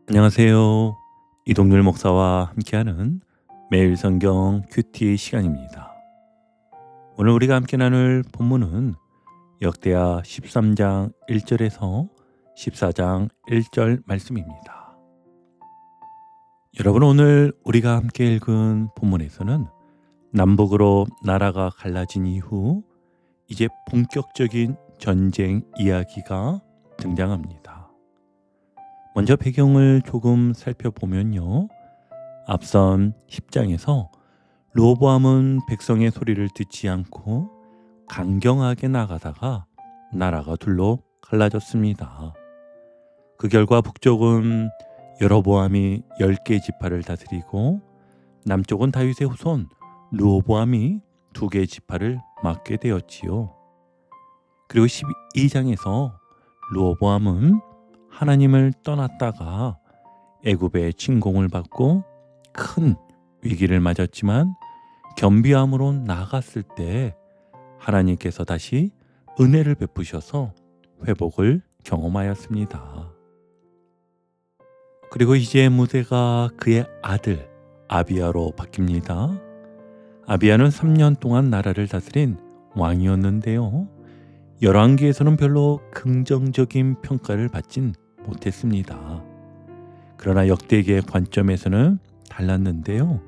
안녕하세요. 이동률 목사와 함께하는 매일 성경 큐티 시간입니다. 오늘 우리가 함께 나눌 본문은 역대하 13장 1절에서 14장 1절 말씀입니다. 여러분, 오늘 우리가 함께 읽은 본문에서는 남북으로 나라가 갈라진 이후 이제 본격적인 전쟁 이야기가 등장합니다. 먼저 배경을 조금 살펴보면요. 앞선 10장에서 르호보암은 백성의 소리를 듣지 않고 강경하게 나가다가 나라가 둘로 갈라졌습니다. 그 결과 북쪽은 여로보암이 10개 지파를 다스리고 남쪽은 다윗의 후손 르호보암이 2개 지파를 맡게 되었지요. 그리고 12장에서 르호보암은 하나님을 떠났다가 애굽의 침공을 받고 큰 위기를 맞았지만 겸비함으로 나아갔을 때 하나님께서 다시 은혜를 베푸셔서 회복을 경험하였습니다. 그리고 이제 무대가 그의 아들 아비야로 바뀝니다. 아비야는 3년 동안 나라를 다스린 왕이었는데요. 열왕기에서는 별로 긍정적인 평가를 받진 못했습니다. 그러나 역대기의 관점에서는 달랐는데요.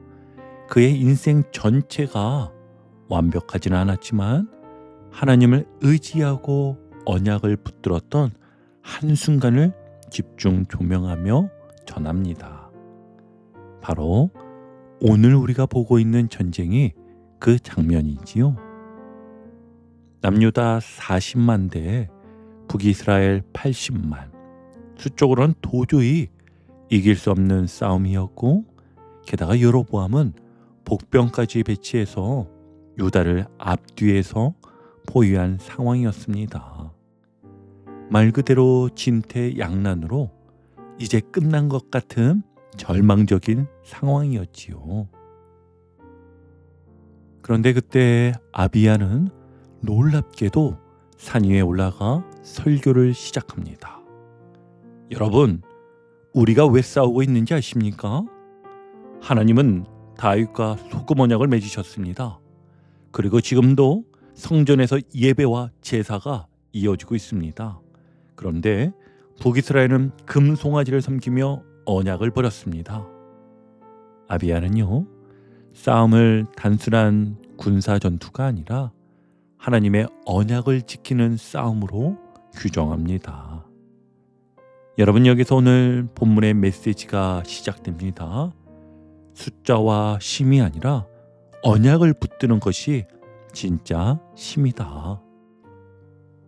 그의 인생 전체가 완벽하지는 않았지만 하나님을 의지하고 언약을 붙들었던 한순간을 집중 조명하며 전합니다. 바로 오늘 우리가 보고 있는 전쟁이 그 장면이지요. 남유다 40만 대, 북이스라엘 80만. 수적으로는 도저히 이길 수 없는 싸움이었고, 게다가 여로보암은 복병까지 배치해서 유다를 앞뒤에서 포위한 상황이었습니다. 말 그대로 진퇴양난으로 이제 끝난 것 같은 절망적인 상황이었지요. 그런데 그때 아비야는 놀랍게도 산 위에 올라가 설교를 시작합니다. 여러분, 우리가 왜 싸우고 있는지 아십니까? 하나님은 다윗과 소금 언약을 맺으셨습니다. 그리고 지금도 성전에서 예배와 제사가 이어지고 있습니다. 그런데 북이스라엘은 금송아지를 섬기며 언약을 버렸습니다. 아비야는요, 싸움을 단순한 군사 전투가 아니라 하나님의 언약을 지키는 싸움으로 규정합니다. 여러분, 여기서 오늘 본문의 메시지가 시작됩니다. 숫자와 힘이 아니라 언약을 붙드는 것이 진짜 힘이다.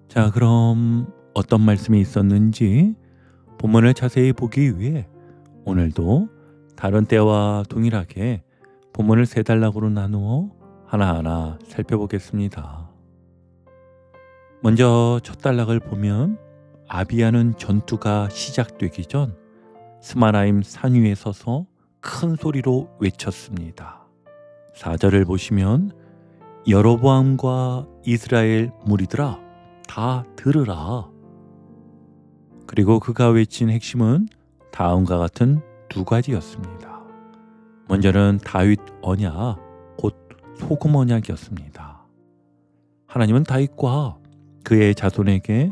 자, 그럼 어떤 말씀이 있었는지 본문을 자세히 보기 위해 오늘도 다른 때와 동일하게 본문을 3단락으로 나누어 하나하나 살펴보겠습니다. 먼저 첫 단락을 보면 아비야는 전투가 시작되기 전 스마라임 산 위에 서서 큰 소리로 외쳤습니다. 4절을 보시면 여로보암과 이스라엘 무리들아 다 들으라. 그리고 그가 외친 핵심은 다음과 같은 2가지였습니다. 먼저는 다윗 언약, 곧 소금 언약이었습니다. 하나님은 다윗과 그의 자손에게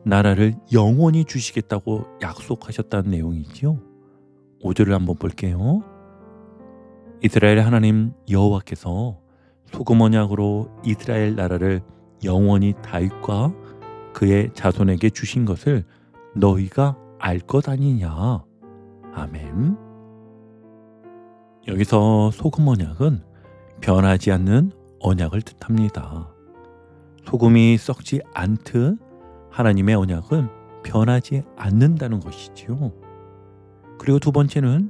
나라를 영원히 주시겠다고 약속하셨다는 내용이지요. 5절을 한번 볼게요. 이스라엘 하나님 여호와께서 소금 언약으로 이스라엘 나라를 영원히 다윗과 그의 자손에게 주신 것을 너희가 알 것 아니냐. 아멘. 여기서 소금 언약은 변하지 않는 언약을 뜻합니다. 소금이 썩지 않듯 하나님의 언약은 변하지 않는다는 것이지요. 그리고 2번째는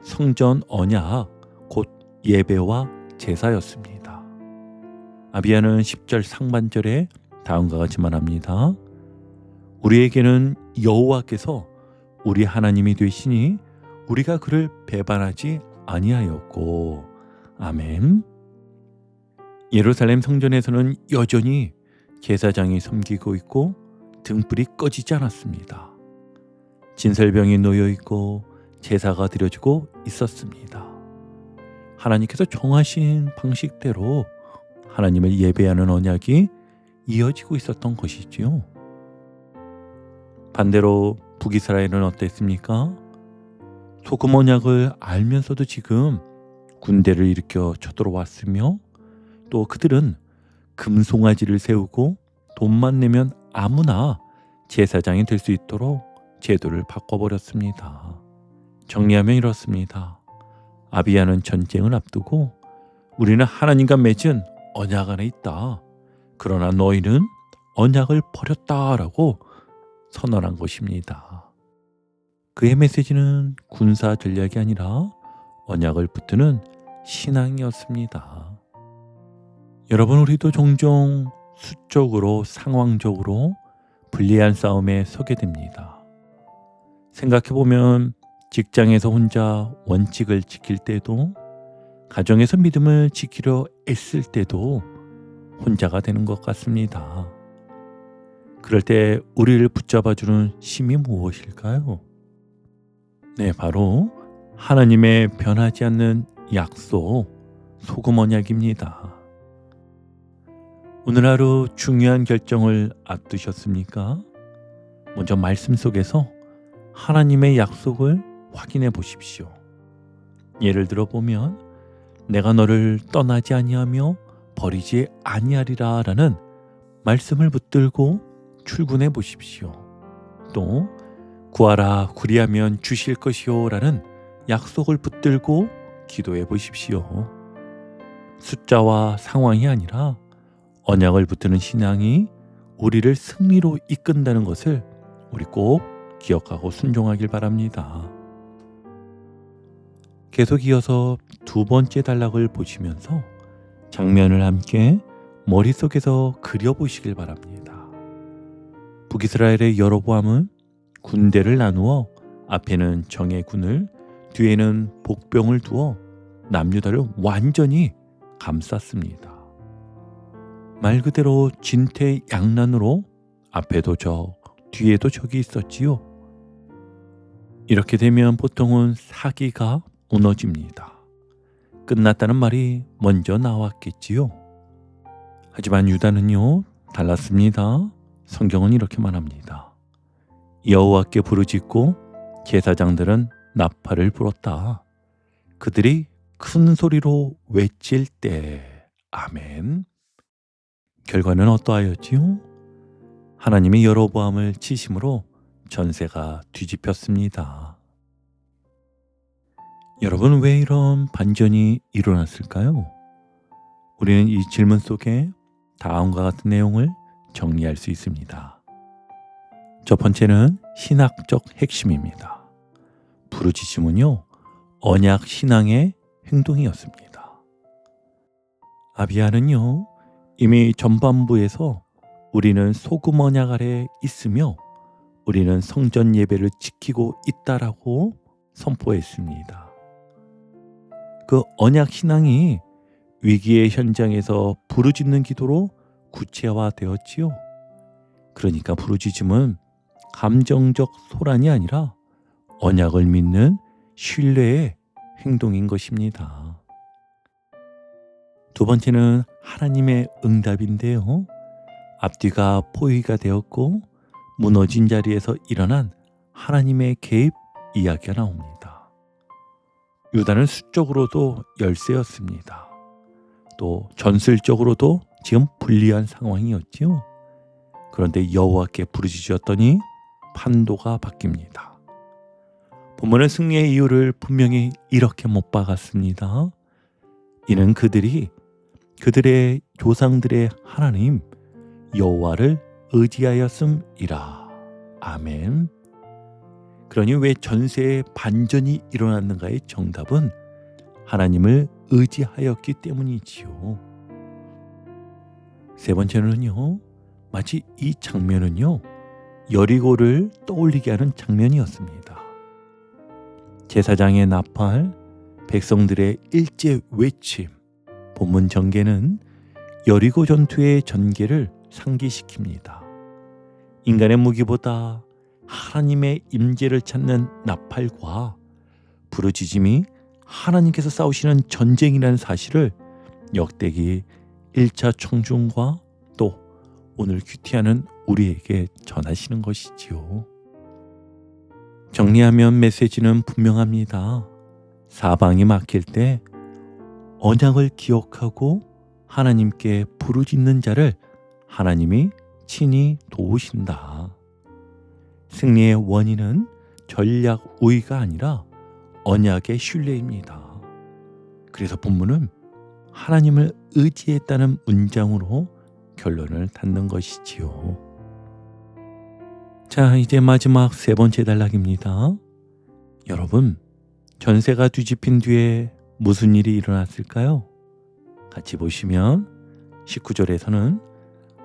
성전 언약, 곧 예배와 제사였습니다. 아비야는 10절 상반절에 다음과 같이 말합니다. 우리에게는 여호와께서 우리 하나님이 되시니 우리가 그를 배반하지 아니하였고. 아멘. 예루살렘 성전에서는 여전히 제사장이 섬기고 있고 등불이 꺼지지 않았습니다. 진설병이 놓여 있고 제사가 드려지고 있었습니다. 하나님께서 정하신 방식대로 하나님을 예배하는 언약이 이어지고 있었던 것이지요. 반대로 북이스라엘은 어땠습니까? 소금 언약을 알면서도 지금 군대를 일으켜 쳐들어왔으며, 또 그들은 금송아지를 세우고 돈만 내면 아무나 제사장이 될 수 있도록 제도를 바꿔버렸습니다. 정리하면 이렇습니다. 아비야는 전쟁을 앞두고 우리는 하나님과 맺은 언약 안에 있다. 그러나 너희는 언약을 버렸다라고 선언한 것입니다. 그의 메시지는 군사 전략이 아니라 언약을 붙드는 신앙이었습니다. 여러분, 우리도 종종 수적으로 상황적으로 불리한 싸움에 서게 됩니다. 생각해보면 직장에서 혼자 원칙을 지킬 때도, 가정에서 믿음을 지키려 애쓸 때도 혼자가 되는 것 같습니다. 그럴 때 우리를 붙잡아주는 힘이 무엇일까요? 네, 바로 하나님의 변하지 않는 약속, 소금 언약입니다. 오늘 하루 중요한 결정을 앞두셨습니까? 먼저 말씀 속에서 하나님의 약속을 확인해 보십시오. 예를 들어 보면 내가 너를 떠나지 아니하며 버리지 아니하리라 라는 말씀을 붙들고 출근해 보십시오. 또 구하라 구리하면 주실 것이요 라는 약속을 붙들고 기도해 보십시오. 숫자와 상황이 아니라 언약을 붙드는 신앙이 우리를 승리로 이끈다는 것을 우리 꼭 기억하고 순종하길 바랍니다. 계속 이어서 두 번째 단락을 보시면서 장면을 함께 머릿속에서 그려보시길 바랍니다. 북이스라엘의 여로보암은 군대를 나누어 앞에는 정예군을, 뒤에는 복병을 두어 남유다를 완전히 감쌌습니다. 말 그대로 진퇴양난으로 앞에도 적, 뒤에도 적이 있었지요. 이렇게 되면 보통은 사기가 무너집니다. 끝났다는 말이 먼저 나왔겠지요. 하지만 유다는요, 달랐습니다. 성경은 이렇게 말합니다. 여호와께 부르짖고 제사장들은 나팔을 불었다. 그들이 큰 소리로 외칠 때. 아멘. 결과는 어떠하였지요? 하나님이 여로보암을 치심으로 전세가 뒤집혔습니다. 여러분, 왜 이런 반전이 일어났을까요? 우리는 이 질문 속에 다음과 같은 내용을 정리할 수 있습니다. 첫 번째는 신학적 핵심입니다. 부르짖음은요, 언약 신앙의 행동이었습니다. 아비야는요, 이미 전반부에서 우리는 소금 언약 아래 있으며 우리는 성전 예배를 지키고 있다라고 선포했습니다. 그 언약 신앙이 위기의 현장에서 부르짖는 기도로 구체화되었지요. 그러니까 부르짖음은 감정적 소란이 아니라 언약을 믿는 신뢰의 행동인 것입니다. 두 번째는 하나님의 응답인데요. 앞뒤가 포위가 되었고 무너진 자리에서 일어난 하나님의 개입 이야기가 나옵니다. 유다는 수적으로도 열세였습니다. 또 전술적으로도 지금 불리한 상황이었지요. 그런데 여호와께 부르짖었더니 판도가 바뀝니다. 본문은 승리의 이유를 분명히 이렇게 못 박았습니다. 이는 그들이 그들의 조상들의 하나님 여호와를 의지하였음이라. 아멘. 그러니 왜 전세에 반전이 일어났는가의 정답은 하나님을 의지하였기 때문이지요. 세 번째는요, 마치 이 장면은요, 여리고를 떠올리게 하는 장면이었습니다. 제사장의 나팔, 백성들의 일제 외침, 본문 전개는 여리고 전투의 전개를 상기시킵니다. 인간의 무기보다 하나님의 임재를 찾는 나팔과 부르짖음이 하나님께서 싸우시는 전쟁이라는 사실을 역대기 1차 청중과 또 오늘 큐티하는 우리에게 전하시는 것이지요. 정리하면 메시지는 분명합니다. 사방이 막힐 때 언약을 기억하고 하나님께 부르짖는 자를 하나님이 친히 도우신다. 승리의 원인은 전략 우위가 아니라 언약의 신뢰입니다. 그래서 본문은 하나님을 의지했다는 문장으로 결론을 닫는 것이지요. 자, 이제 마지막 세 번째 단락입니다. 여러분, 전세가 뒤집힌 뒤에 무슨 일이 일어났을까요? 같이 보시면 19절에서는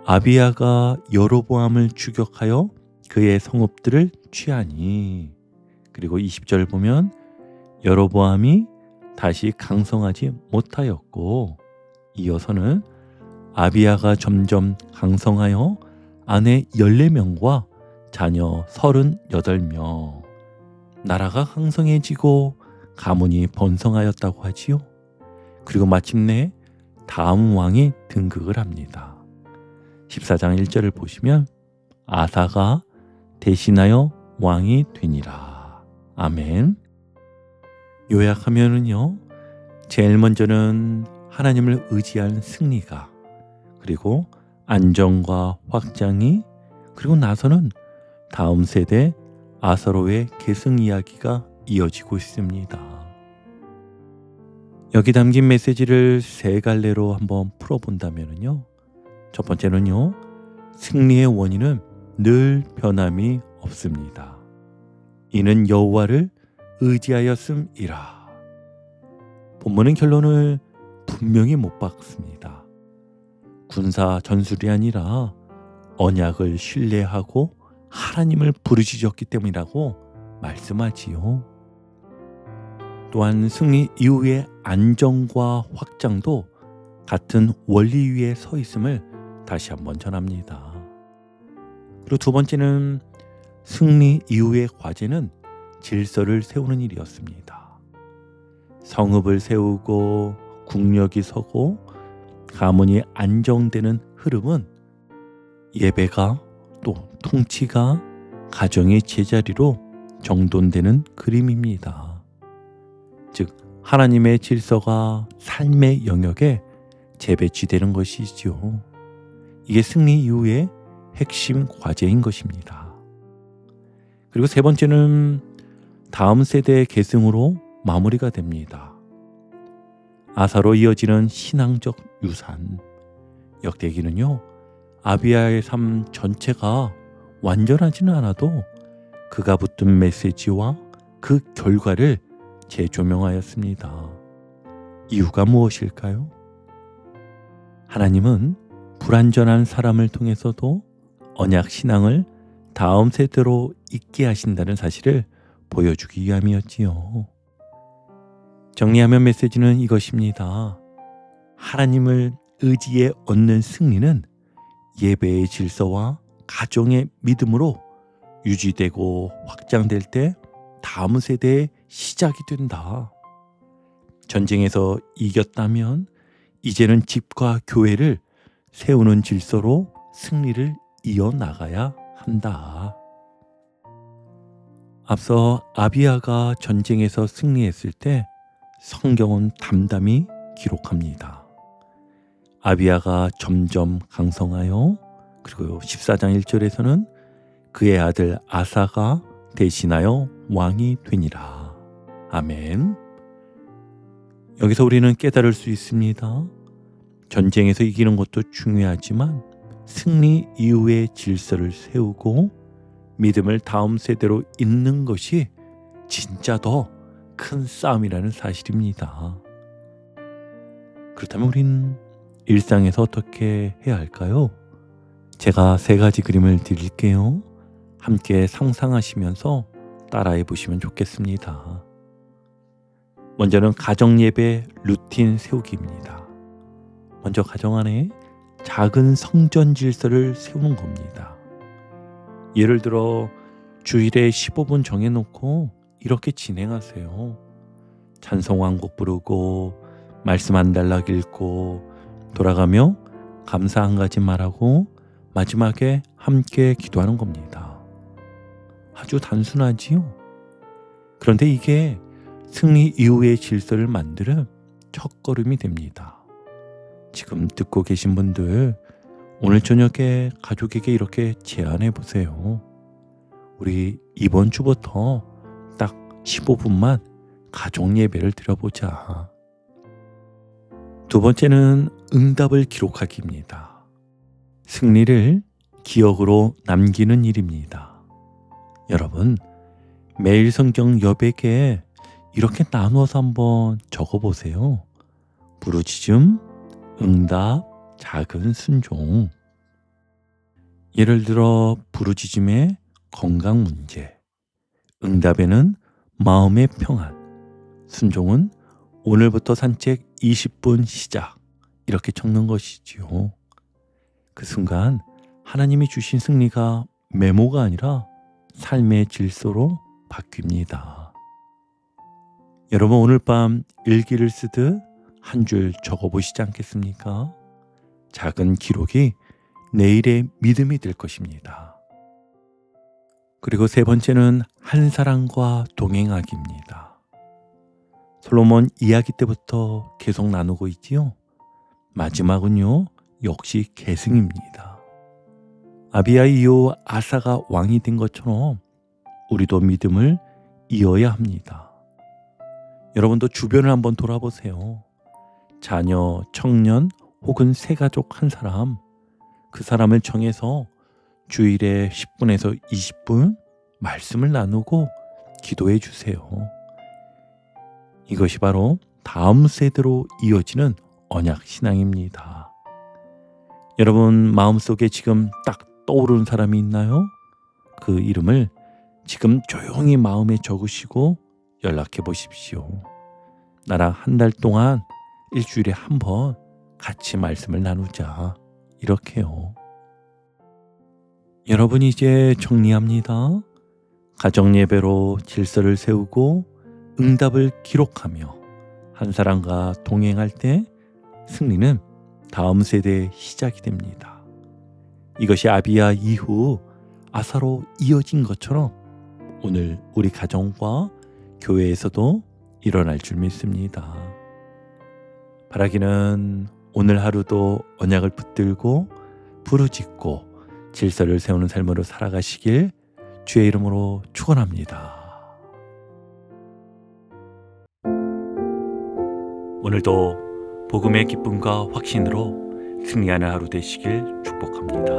아비야가 여로보암을 추격하여 그의 성읍들을 취하니, 그리고 20절 보면 여로보암이 다시 강성하지 못하였고, 이어서는 아비야가 점점 강성하여 아내 14명과 자녀 38명, 나라가 강성해지고 가문이 번성하였다고 하지요. 그리고 마침내 다음 왕이 등극을 합니다. 14장 1절을 보시면 아사가 대신하여 왕이 되니라. 아멘. 요약하면은요, 제일 먼저는 하나님을 의지한 승리가, 그리고 안정과 확장이, 그리고 나서는 다음 세대 아사로의 계승 이야기가 이어지고 있습니다. 여기 담긴 메시지를 세 갈래로 한번 풀어본다면요, 첫 번째는요, 승리의 원인은 늘 변함이 없습니다. 이는 여호와를 의지하였음이라. 본문은 결론을 분명히 못 박습니다. 군사 전술이 아니라 언약을 신뢰하고 하나님을 부르짖었기 때문이라고 말씀하지요. 또한 승리 이후의 안정과 확장도 같은 원리 위에 서 있음을 다시 한번 전합니다. 그리고 두 번째는 승리 이후의 과제는 질서를 세우는 일이었습니다. 성읍을 세우고 국력이 서고 가문이 안정되는 흐름은 예배가, 또 통치가 가정의 제자리로 정돈되는 그림입니다. 즉 하나님의 질서가 삶의 영역에 재배치되는 것이지요. 이게 승리 이후의 핵심 과제인 것입니다. 그리고 세 번째는 다음 세대의 계승으로 마무리가 됩니다. 아사로 이어지는 신앙적 유산. 역대기는요, 아비야의 삶 전체가 완전하지는 않아도 그가 붙든 메시지와 그 결과를 재조명하였습니다. 이유가 무엇일까요? 하나님은 불완전한 사람을 통해서도 언약 신앙을 다음 세대로 잇게 하신다는 사실을 보여주기 위함이었지요. 정리하면 메시지는 이것입니다. 하나님을 의지에 얻는 승리는 예배의 질서와 가정의 믿음으로 유지되고 확장될 때 다음 세대의 시작이 된다. 전쟁에서 이겼다면 이제는 집과 교회를 세우는 질서로 승리를 이어나가야 한다. 앞서 아비야가 전쟁에서 승리했을 때 성경은 담담히 기록합니다. 아비야가 점점 강성하여, 그리고 14장 1절에서는 그의 아들 아사가 대신하여 왕이 되니라. 아멘. 여기서 우리는 깨달을 수 있습니다. 전쟁에서 이기는 것도 중요하지만 승리 이후의 질서를 세우고 믿음을 다음 세대로 잇는 것이 진짜 더 큰 싸움이라는 사실입니다. 그렇다면 우린 일상에서 어떻게 해야 할까요? 제가 세 가지 그림을 드릴게요. 함께 상상하시면서 따라해 보시면 좋겠습니다. 먼저는 가정 예배 루틴 세우기입니다. 먼저 가정 안에 작은 성전 질서를 세우는 겁니다. 예를 들어 주일에 15분 정해놓고 이렇게 진행하세요. 찬송 왕곡 부르고 말씀 한 단락 읽고 돌아가며 감사 한 가지 말하고 마지막에 함께 기도하는 겁니다. 아주 단순하지요? 그런데 이게 승리 이후의 질서를 만드는 첫걸음이 됩니다. 지금 듣고 계신 분들, 오늘 저녁에 가족에게 이렇게 제안해 보세요. 우리 이번 주부터 딱 15분만 가족 예배를 드려보자. 두 번째는 응답을 기록하기입니다. 승리를 기억으로 남기는 일입니다. 여러분, 매일 성경 여백에 이렇게 나누어서 한번 적어보세요. 부르짖음, 응답, 작은 순종. 예를 들어 부르짖음의 건강 문제, 응답에는 마음의 평안, 순종은 오늘부터 산책 20분 시작, 이렇게 적는 것이지요. 그 순간 하나님이 주신 승리가 메모가 아니라 삶의 질서로 바뀝니다. 여러분, 오늘 밤 일기를 쓰듯 한 줄 적어보시지 않겠습니까? 작은 기록이 내일의 믿음이 될 것입니다. 그리고 세 번째는 한 사람과 동행하기입니다. 솔로몬 이야기 때부터 계속 나누고 있지요. 마지막은요, 역시 계승입니다. 아비야 이후 아사가 왕이 된 것처럼 우리도 믿음을 이어야 합니다. 여러분도 주변을 한번 돌아보세요. 자녀, 청년 혹은 새가족 한 사람, 그 사람을 정해서 주일에 10분에서 20분 말씀을 나누고 기도해 주세요. 이것이 바로 다음 세대로 이어지는 언약 신앙입니다. 여러분 마음속에 지금 딱 떠오르는 사람이 있나요? 그 이름을 지금 조용히 마음에 적으시고 연락해 보십시오. 나랑 한 달 동안 일주일에 한 번 같이 말씀을 나누자. 이렇게요. 여러분 이제 정리합니다. 가정 예배로 질서를 세우고 응답을 기록하며 한 사람과 동행할 때 승리는 다음 세대의 시작이 됩니다. 이것이 아비야 이후 아사로 이어진 것처럼 오늘 우리 가정과 교회에서도 일어날 줄 믿습니다. 바라기는 오늘 하루도 언약을 붙들고 부르짖고 질서를 세우는 삶으로 살아가시길 주의 이름으로 축원합니다. 오늘도 복음의 기쁨과 확신으로 승리하는 하루 되시길 축복합니다.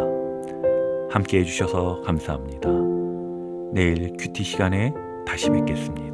함께 해주셔서 감사합니다. 내일 큐티 시간에 다시 뵙겠습니다.